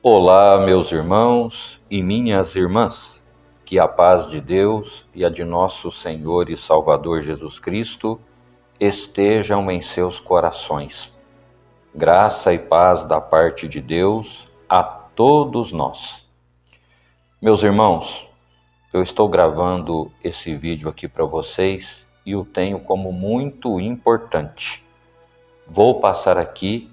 Olá, meus irmãos e minhas irmãs, que a paz de Deus e a de nosso Senhor e Salvador Jesus Cristo estejam em seus corações. Graça e paz da parte de Deus a todos nós. Meus irmãos, eu estou gravando esse vídeo aqui para vocês e o tenho como muito importante. Vou passar aqui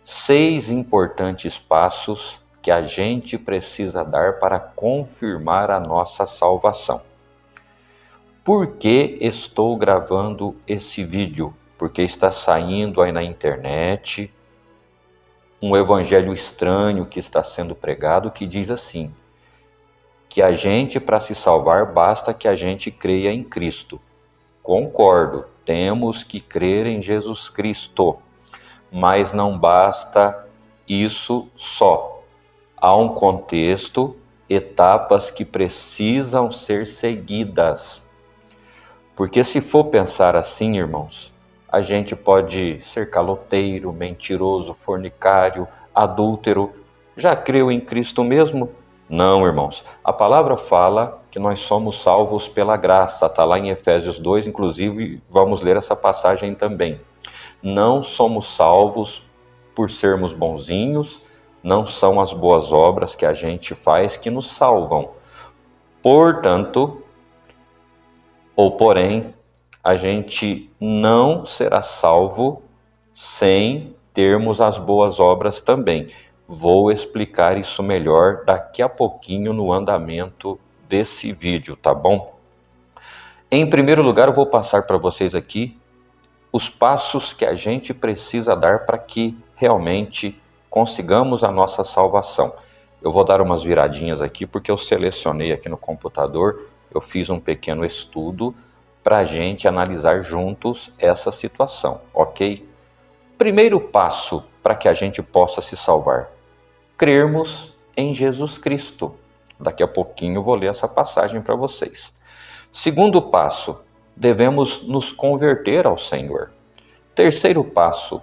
6 importantes passos que a gente precisa dar para confirmar a nossa salvação. Por que estou gravando esse vídeo? Porque está saindo aí na internet um evangelho estranho que está sendo pregado que diz assim, que a gente, para se salvar, basta que a gente creia em Cristo. Concordo, temos que crer em Jesus Cristo. Mas não basta isso só. Há um contexto, etapas que precisam ser seguidas. Porque se for pensar assim, irmãos, a gente pode ser caloteiro, mentiroso, fornicário, adúltero. Já creu em Cristo mesmo? Não, irmãos. A palavra fala que nós somos salvos pela graça. Está lá em Efésios 2, inclusive vamos ler essa passagem também. Não somos salvos por sermos bonzinhos, não são as boas obras que a gente faz que nos salvam. Portanto, porém, a gente não será salvo sem termos as boas obras também. Vou explicar isso melhor daqui a pouquinho no andamento desse vídeo, tá bom? Em primeiro lugar, eu vou passar para vocês aqui os passos que a gente precisa dar para que realmente consigamos a nossa salvação. Eu vou dar umas viradinhas aqui porque eu selecionei aqui no computador, eu fiz um pequeno estudo para a gente analisar juntos essa situação, ok? Primeiro passo para que a gente possa se salvar, crermos em Jesus Cristo. Daqui a pouquinho eu vou ler essa passagem para vocês. Segundo passo, devemos nos converter ao Senhor. Terceiro passo,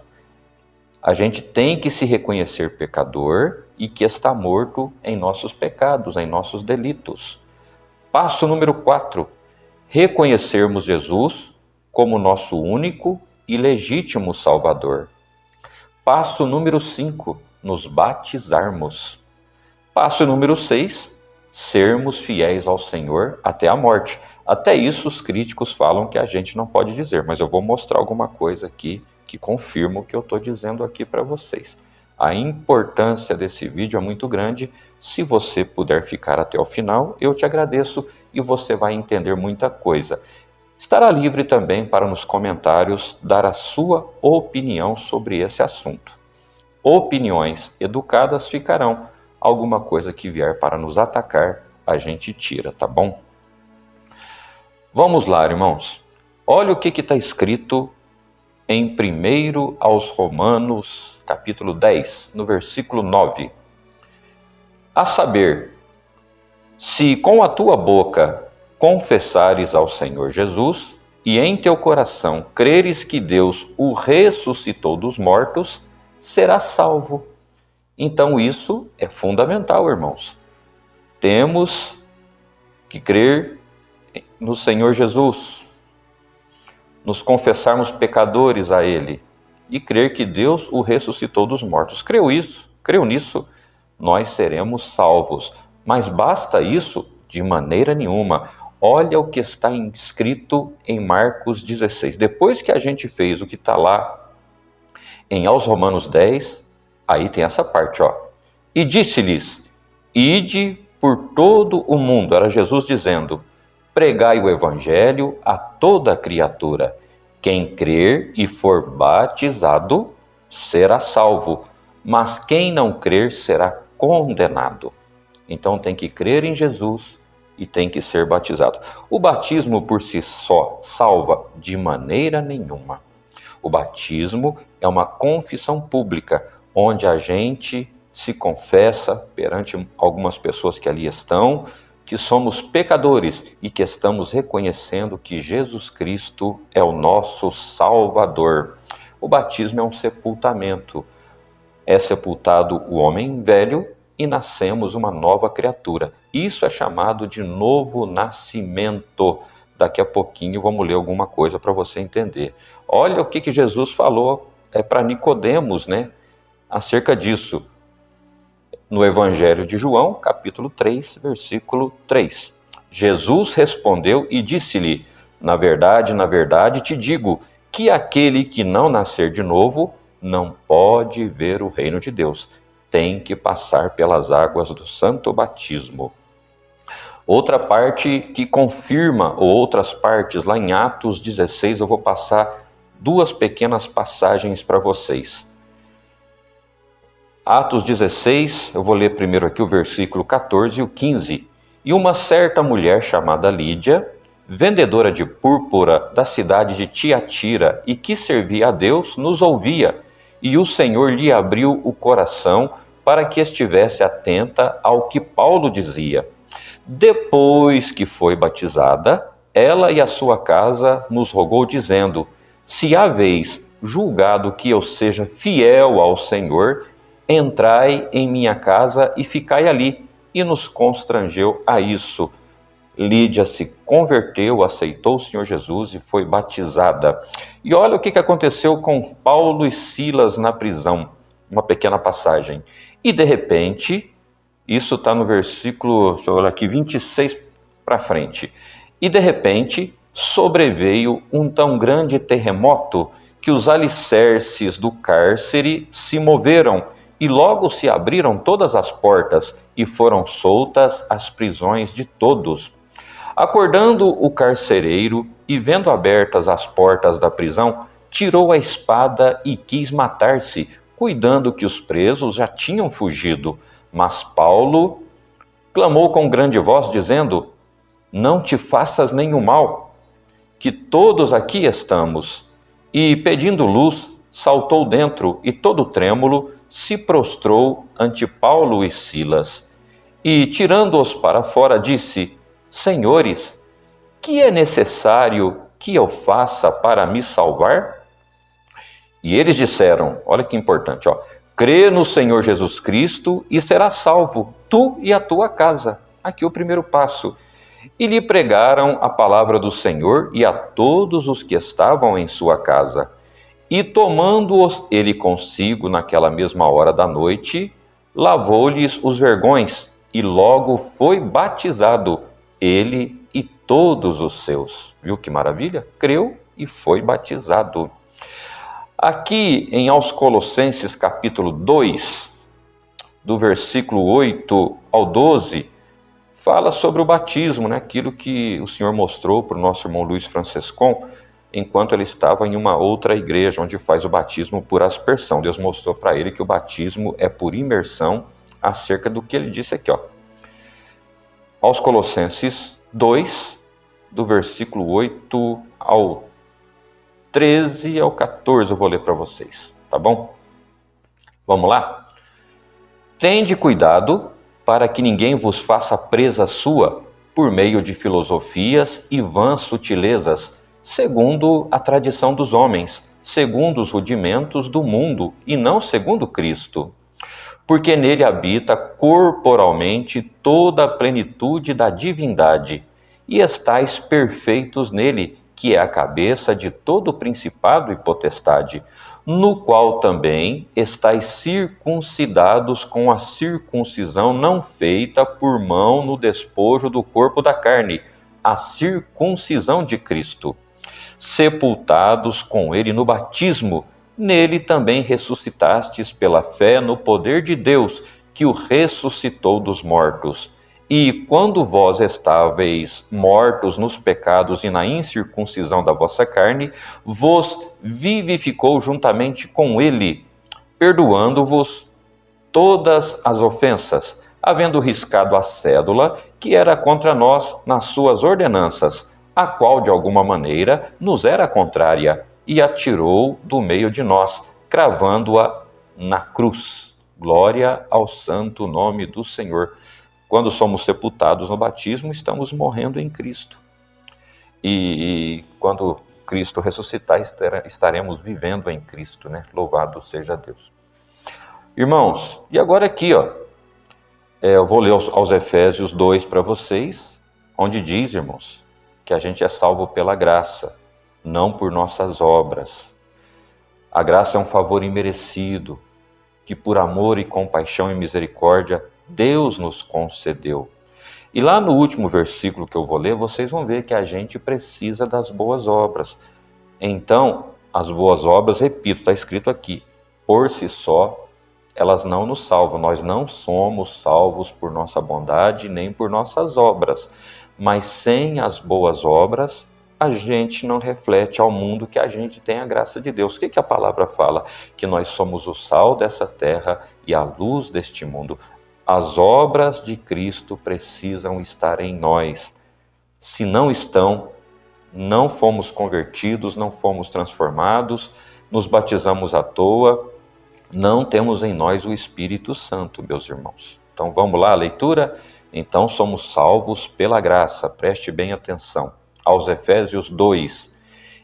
a gente tem que se reconhecer pecador e que está morto em nossos pecados, em nossos delitos. Passo número 4, reconhecermos Jesus como nosso único e legítimo Salvador. Passo número 5, nos batizarmos. Passo número 6, sermos fiéis ao Senhor até a morte. Até isso os críticos falam que a gente não pode dizer, mas eu vou mostrar alguma coisa aqui que confirma o que eu estou dizendo aqui para vocês. A importância desse vídeo é muito grande. Se você puder ficar até o final, eu te agradeço e você vai entender muita coisa. Estará livre também para nos comentários dar a sua opinião sobre esse assunto. Opiniões educadas ficarão. Alguma coisa que vier para nos atacar, a gente tira, tá bom? Vamos lá, irmãos. Olha o que está escrito em 1 aos Romanos, capítulo 10, no versículo 9. A saber, se com a tua boca confessares ao Senhor Jesus e em teu coração creres que Deus o ressuscitou dos mortos, serás salvo. Então isso é fundamental, irmãos. Temos que crer no Senhor Jesus, nos confessarmos pecadores a Ele e crer que Deus o ressuscitou dos mortos. Creu nisso, nós seremos salvos. Mas basta isso? De maneira nenhuma. Olha o que está escrito em Marcos 16. Depois que a gente fez o que está lá em aos Romanos 10, aí tem essa parte, ó. E disse-lhes, ide por todo o mundo. Era Jesus dizendo, pregai o evangelho a toda criatura. Quem crer e for batizado será salvo, mas quem não crer será condenado. Então tem que crer em Jesus e tem que ser batizado. O batismo por si só salva de maneira nenhuma. O batismo é uma confissão pública, onde a gente se confessa perante algumas pessoas que ali estão, que somos pecadores e que estamos reconhecendo que Jesus Cristo é o nosso Salvador. O batismo é um sepultamento. é sepultado o homem velho e nascemos uma nova criatura. Isso é chamado de novo nascimento. Daqui a pouquinho vamos ler alguma coisa para você entender. Olha o que Jesus falou para Nicodemos, né, acerca disso. No Evangelho de João, capítulo 3, versículo 3. Jesus respondeu e disse-lhe: na verdade te digo que aquele que não nascer de novo não pode ver o reino de Deus. Tem que passar pelas águas do santo batismo. Outra parte que confirma, ou outras partes, lá em Atos 16, eu vou passar duas pequenas passagens para vocês. Atos 16, eu vou ler primeiro aqui o versículo 14 e o 15. E uma certa mulher chamada Lídia, vendedora de púrpura da cidade de Tiatira e que servia a Deus, nos ouvia, e o Senhor lhe abriu o coração para que estivesse atenta ao que Paulo dizia. Depois que foi batizada, ela e a sua casa nos rogou, dizendo: se haveis julgado que eu seja fiel ao Senhor, entrai em minha casa e ficai ali. E nos constrangeu a isso. Lídia se converteu, aceitou o Senhor Jesus e foi batizada. E olha o que aconteceu com Paulo e Silas na prisão. Uma pequena passagem. E de repente, isso está no versículo, deixa eu olhar aqui, 26 para frente. E de repente, sobreveio um tão grande terremoto que os alicerces do cárcere se moveram e logo se abriram todas as portas e foram soltas as prisões de todos. Acordando o carcereiro e vendo abertas as portas da prisão, tirou a espada e quis matar-se, cuidando que os presos já tinham fugido. Mas Paulo clamou com grande voz, dizendo: não te faças nenhum mal, que todos aqui estamos. E, pedindo luz, saltou dentro e, todo trêmulo, se prostrou ante Paulo e Silas. E, tirando-os para fora, disse: senhores, que é necessário que eu faça para me salvar? E eles disseram, olha que importante, crê no Senhor Jesus Cristo e serás salvo, tu e a tua casa. Aqui o primeiro passo. E lhe pregaram a palavra do Senhor e a todos os que estavam em sua casa. E tomando-os ele consigo naquela mesma hora da noite, lavou-lhes os vergões e logo foi batizado, ele e todos os seus. Viu que maravilha? Creu e foi batizado. Aqui em aos Colossenses capítulo 2, do versículo 8 ao 12, fala sobre o batismo, né? Aquilo que o Senhor mostrou para o nosso irmão Luiz Francescon, enquanto ele estava em uma outra igreja onde faz o batismo por aspersão. Deus mostrou para ele que o batismo é por imersão, acerca do que ele disse aqui, aos Colossenses 2, do versículo 8 ao 13 ao 14, eu vou ler para vocês, tá bom? Vamos lá? Tende cuidado para que ninguém vos faça presa sua por meio de filosofias e vãs sutilezas, segundo a tradição dos homens, segundo os rudimentos do mundo e não segundo Cristo. Porque nele habita corporalmente toda a plenitude da divindade, e estáis perfeitos nele, que é a cabeça de todo principado e potestade, no qual também estáis circuncidados com a circuncisão não feita por mão no despojo do corpo da carne, a circuncisão de Cristo. Sepultados com ele no batismo, nele também ressuscitastes pela fé no poder de Deus, que o ressuscitou dos mortos. E quando vós estáveis mortos nos pecados e na incircuncisão da vossa carne, vos vivificou juntamente com ele, perdoando-vos todas as ofensas, havendo riscado a cédula que era contra nós nas suas ordenanças, a qual de alguma maneira nos era contrária, e a tirou do meio de nós, cravando-a na cruz. Glória ao santo nome do Senhor. Quando somos sepultados no batismo, estamos morrendo em Cristo. E quando Cristo ressuscitar, estaremos vivendo em Cristo, né? Louvado seja Deus. Irmãos, e agora aqui, eu vou ler aos Efésios 2 para vocês, onde diz, irmãos, que a gente é salvo pela graça, não por nossas obras. A graça é um favor imerecido, que por amor e compaixão e misericórdia, Deus nos concedeu. E lá no último versículo que eu vou ler, vocês vão ver que a gente precisa das boas obras. Então, as boas obras, repito, está escrito aqui, por si só, elas não nos salvam. Nós não somos salvos por nossa bondade, nem por nossas obras. Mas sem as boas obras, a gente não reflete ao mundo que a gente tem a graça de Deus. O que a palavra fala? Que nós somos o sal dessa terra e a luz deste mundo. As obras de Cristo precisam estar em nós. Se não estão, não fomos convertidos, não fomos transformados, nos batizamos à toa, não temos em nós o Espírito Santo, meus irmãos. Então vamos lá, a leitura? Então somos salvos pela graça, preste bem atenção. Aos Efésios 2.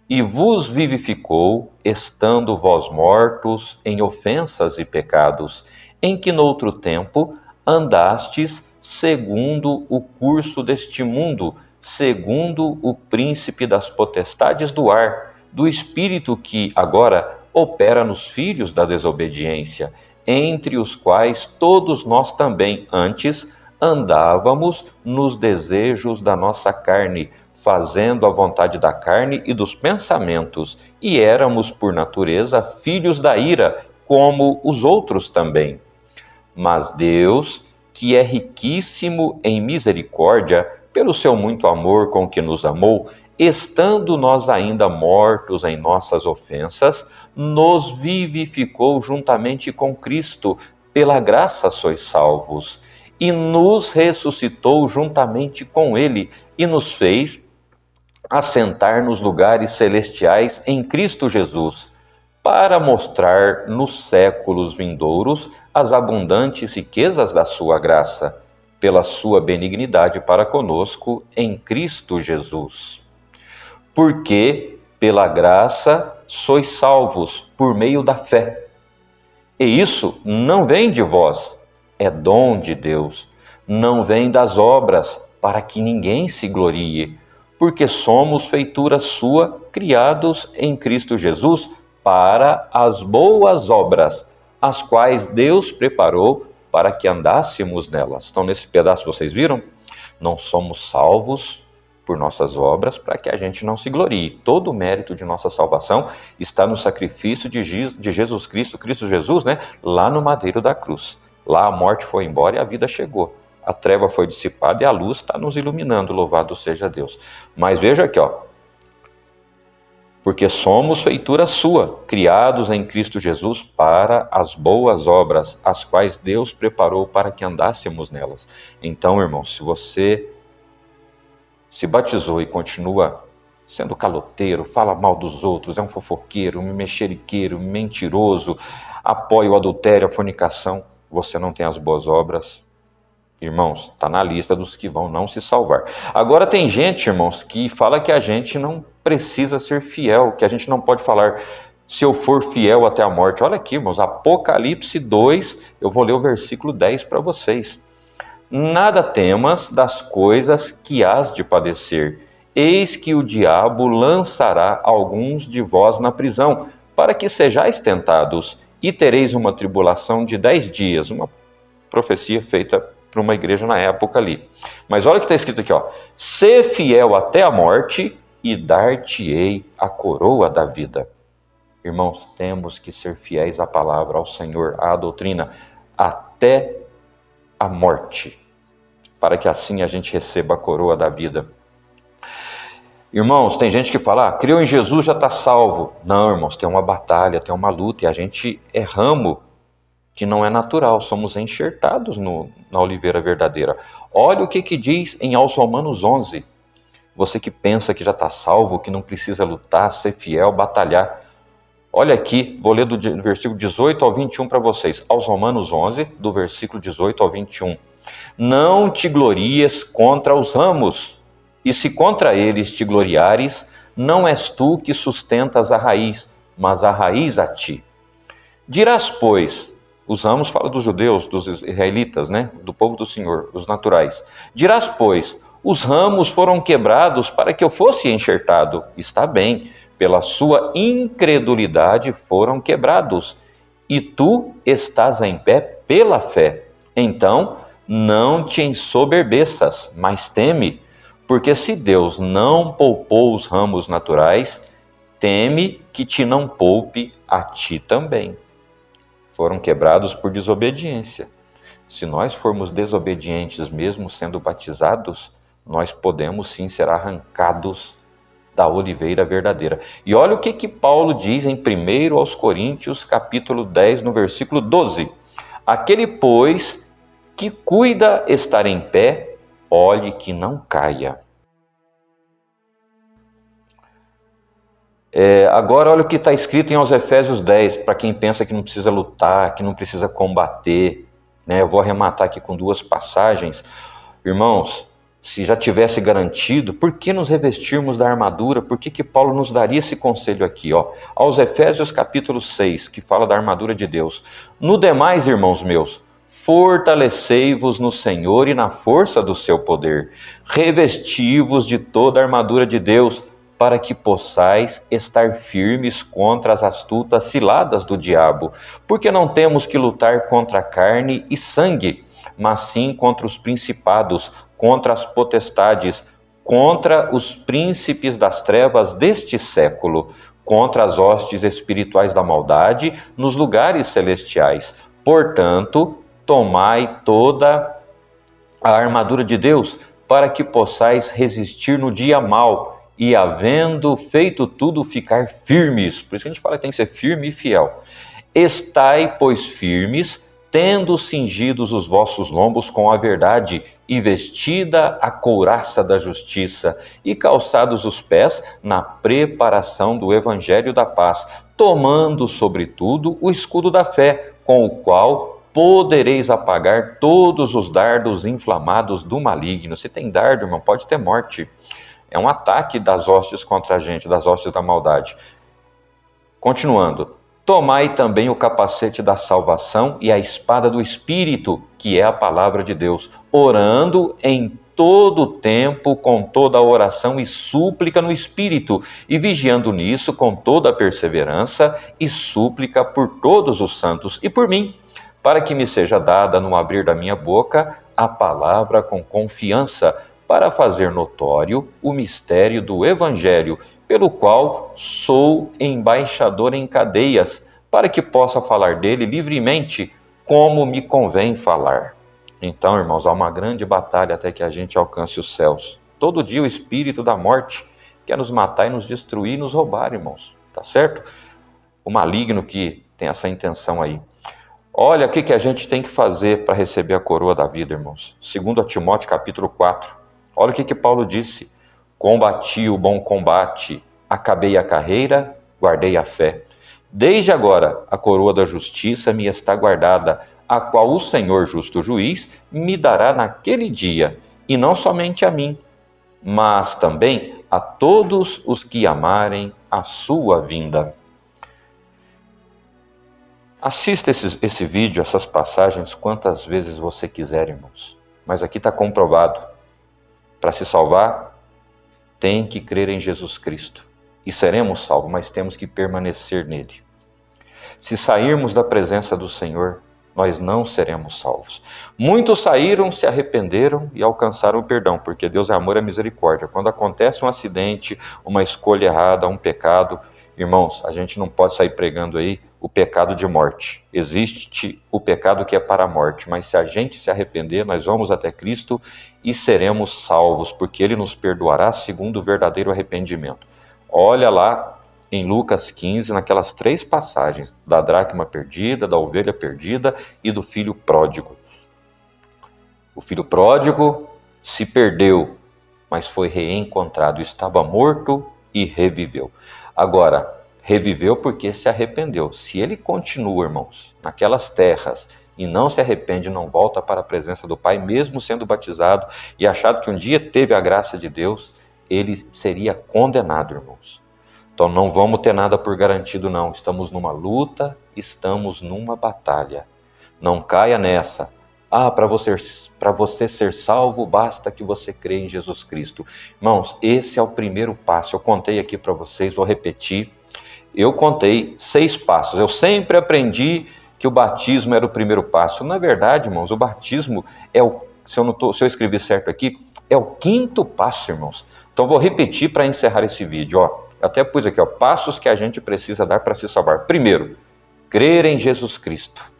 E vos vivificou, estando vós mortos em ofensas e pecados, em que noutro tempo andastes segundo o curso deste mundo, segundo o príncipe das potestades do ar, do espírito que agora opera nos filhos da desobediência, entre os quais todos nós também antes andávamos nos desejos da nossa carne, fazendo a vontade da carne e dos pensamentos, e éramos por natureza filhos da ira, como os outros também. Mas Deus, que é riquíssimo em misericórdia, pelo seu muito amor com que nos amou, estando nós ainda mortos em nossas ofensas, nos vivificou juntamente com Cristo, pela graça sois salvos, e nos ressuscitou juntamente com Ele, e nos fez assentar nos lugares celestiais em Cristo Jesus, para mostrar nos séculos vindouros as abundantes riquezas da sua graça, pela sua benignidade para conosco em Cristo Jesus. Porque, pela graça, sois salvos por meio da fé. E isso não vem de vós, é dom de Deus. Não vem das obras, para que ninguém se glorie, porque somos feitura sua, criados em Cristo Jesus, para as boas obras, as quais Deus preparou para que andássemos nelas. Então, nesse pedaço, vocês viram? Não somos salvos por nossas obras para que a gente não se glorie. Todo o mérito de nossa salvação está no sacrifício de Jesus Cristo, Cristo Jesus, lá no madeiro da cruz. Lá a morte foi embora e a vida chegou. A treva foi dissipada e a luz está nos iluminando, louvado seja Deus. Mas veja aqui, porque somos feitura sua, criados em Cristo Jesus para as boas obras, as quais Deus preparou para que andássemos nelas. Então, irmãos, se você se batizou e continua sendo caloteiro, fala mal dos outros, é um fofoqueiro, um mexeriqueiro, um mentiroso, apoia o adultério, a fornicação, você não tem as boas obras, irmãos, está na lista dos que vão não se salvar. Agora tem gente, irmãos, que fala que a gente não precisa ser fiel, que a gente não pode falar, se eu for fiel até a morte. Olha aqui, irmãos, Apocalipse 2, eu vou ler o versículo 10 para vocês. Nada temas das coisas que hás de padecer. Eis que o diabo lançará alguns de vós na prisão, para que sejais tentados, e tereis uma tribulação de 10 dias. Uma profecia feita para uma igreja na época ali. Mas olha o que está escrito aqui, Sê fiel até a morte, e dar-te-ei a coroa da vida. Irmãos, temos que ser fiéis à palavra, ao Senhor, à doutrina, até a morte, para que assim a gente receba a coroa da vida. Irmãos, tem gente que fala, creu em Jesus, já está salvo. Não, irmãos, tem uma batalha, tem uma luta, e a gente é ramo que não é natural, somos enxertados na oliveira verdadeira. Olha o que diz em aos Romanos 11. Você que pensa que já está salvo, que não precisa lutar, ser fiel, batalhar. Olha aqui, vou ler do versículo 18 ao 21 para vocês. Aos Romanos 11, do versículo 18 ao 21. Não te glories contra os ramos, e se contra eles te gloriares, não és tu que sustentas a raiz, mas a raiz a ti. Dirás, pois, Os ramos fala dos judeus, dos israelitas, né? Do povo do Senhor, dos naturais. Dirás, pois, os ramos foram quebrados para que eu fosse enxertado. Está bem, pela sua incredulidade foram quebrados. E tu estás em pé pela fé. Então, não te ensoberbeças, mas teme, porque se Deus não poupou os ramos naturais, teme que te não poupe a ti também. Foram quebrados por desobediência. Se nós formos desobedientes mesmo sendo batizados, nós podemos sim ser arrancados da oliveira verdadeira. E olha o que Paulo diz em 1 aos Coríntios, capítulo 10, no versículo 12. Aquele, pois, que cuida estar em pé, olhe que não caia. Agora olha o que está escrito em aos Efésios 10, para quem pensa que não precisa lutar, que não precisa combater, né? Eu vou arrematar aqui com 2 passagens. Irmãos, se já tivesse garantido, por que nos revestirmos da armadura? Por que Paulo nos daria esse conselho aqui? Aos Efésios capítulo 6, que fala da armadura de Deus. No demais, irmãos meus, fortalecei-vos no Senhor e na força do seu poder. Revesti-vos de toda a armadura de Deus, para que possais estar firmes contra as astutas ciladas do diabo. Porque não temos que lutar contra carne e sangue, mas sim contra os principados, contra as potestades, contra os príncipes das trevas deste século, contra as hostes espirituais da maldade nos lugares celestiais. Portanto, tomai toda a armadura de Deus, para que possais resistir no dia mau, e havendo feito tudo, ficar firmes. Por isso que a gente fala que tem que ser firme e fiel. Estai, pois, firmes, tendo cingidos os vossos lombos com a verdade, e vestida a couraça da justiça, e calçados os pés na preparação do evangelho da paz, tomando, sobretudo, o escudo da fé, com o qual podereis apagar todos os dardos inflamados do maligno. Se tem dardo, irmão, pode ter morte. É um ataque das hostes contra a gente, das hostes da maldade. Continuando. Tomai também o capacete da salvação e a espada do Espírito, que é a palavra de Deus, orando em todo o tempo com toda a oração e súplica no Espírito, e vigiando nisso com toda a perseverança e súplica por todos os santos e por mim, para que me seja dada no abrir da minha boca a palavra com confiança, para fazer notório o mistério do Evangelho, pelo qual sou embaixador em cadeias, para que possa falar dele livremente, como me convém falar. Então, irmãos, há uma grande batalha até que a gente alcance os céus. Todo dia o espírito da morte quer nos matar e nos destruir e nos roubar, irmãos. Tá certo? O maligno que tem essa intenção aí. Olha o que a gente tem que fazer para receber a coroa da vida, irmãos. 2 Timóteo capítulo 4. Olha o que Paulo disse. Combati o bom combate, acabei a carreira, guardei a fé. Desde agora a coroa da justiça me está guardada, a qual o Senhor justo juiz me dará naquele dia, e não somente a mim, mas também a todos os que amarem a sua vinda. Assista esse vídeo, essas passagens, quantas vezes você quiser, irmãos. Mas aqui está comprovado. Para se salvar, tem que crer em Jesus Cristo. E seremos salvos, mas temos que permanecer nele. Se sairmos da presença do Senhor, nós não seremos salvos. Muitos saíram, se arrependeram e alcançaram o perdão, porque Deus é amor e misericórdia. Quando acontece um acidente, uma escolha errada, um pecado, irmãos, a gente não pode sair pregando aí o pecado de morte. Existe o pecado que é para a morte, mas se a gente se arrepender, nós vamos até Cristo e seremos salvos, porque Ele nos perdoará segundo o verdadeiro arrependimento. Olha lá em Lucas 15, naquelas 3 passagens, da dracma perdida, da ovelha perdida e do filho pródigo. O filho pródigo se perdeu, mas foi reencontrado, estava morto e reviveu. Agora, reviveu porque se arrependeu. Se ele continua, irmãos, naquelas terras e não se arrepende, não volta para a presença do Pai, mesmo sendo batizado e achado que um dia teve a graça de Deus, ele seria condenado, irmãos. Então não vamos ter nada por garantido, não. Estamos numa luta, estamos numa batalha. Não caia nessa. Para você ser salvo, basta que você creia em Jesus Cristo. Irmãos, esse é o primeiro passo. Eu contei aqui para vocês, vou repetir. Eu contei 6 passos. Eu sempre aprendi que o batismo era o primeiro passo. Na verdade, irmãos, o batismo é o, se eu escrevi certo aqui, é o 5º passo, irmãos. Então vou repetir para encerrar esse vídeo, ó. Eu até pus aqui, ó, passos que a gente precisa dar para se salvar. Primeiro, crer em Jesus Cristo.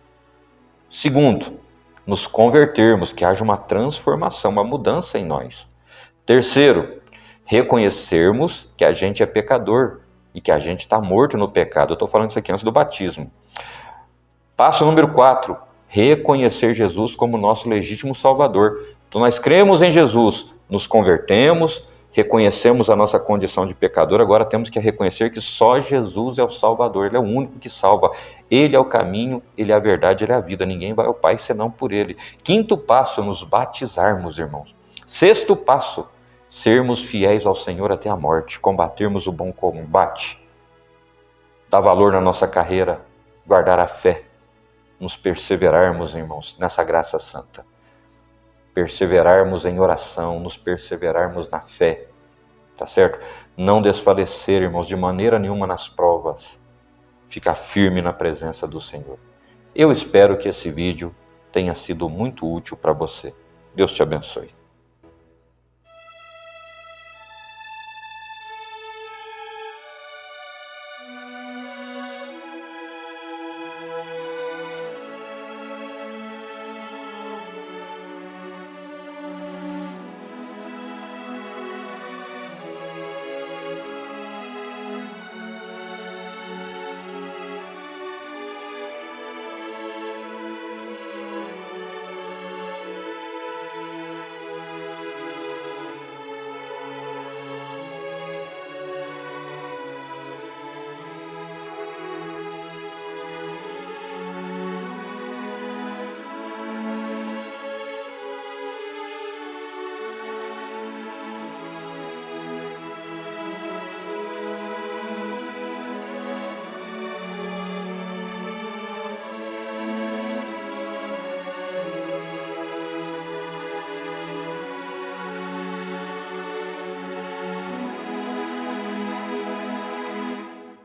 Segundo, nos convertermos, que haja uma transformação, uma mudança em nós. Terceiro, reconhecermos que a gente é pecador e que a gente está morto no pecado. Eu estou falando isso aqui antes do batismo. Passo número 4, reconhecer Jesus como nosso legítimo Salvador. Então nós cremos em Jesus, nos convertemos, reconhecemos a nossa condição de pecador, agora temos que reconhecer que só Jesus é o Salvador, Ele é o único que salva. Ele é o caminho, Ele é a verdade, Ele é a vida. Ninguém vai ao Pai senão por Ele. 5º passo, nos batizarmos, irmãos. 6º passo, sermos fiéis ao Senhor até a morte, combatermos o bom combate, dar valor na nossa carreira, guardar a fé, nos perseverarmos, irmãos, nessa graça santa. Perseverarmos em oração, nos perseverarmos na fé, tá certo? Não desfalecer, irmãos, de maneira nenhuma nas provas. Ficar firme na presença do Senhor. Eu espero que esse vídeo tenha sido muito útil para você. Deus te abençoe.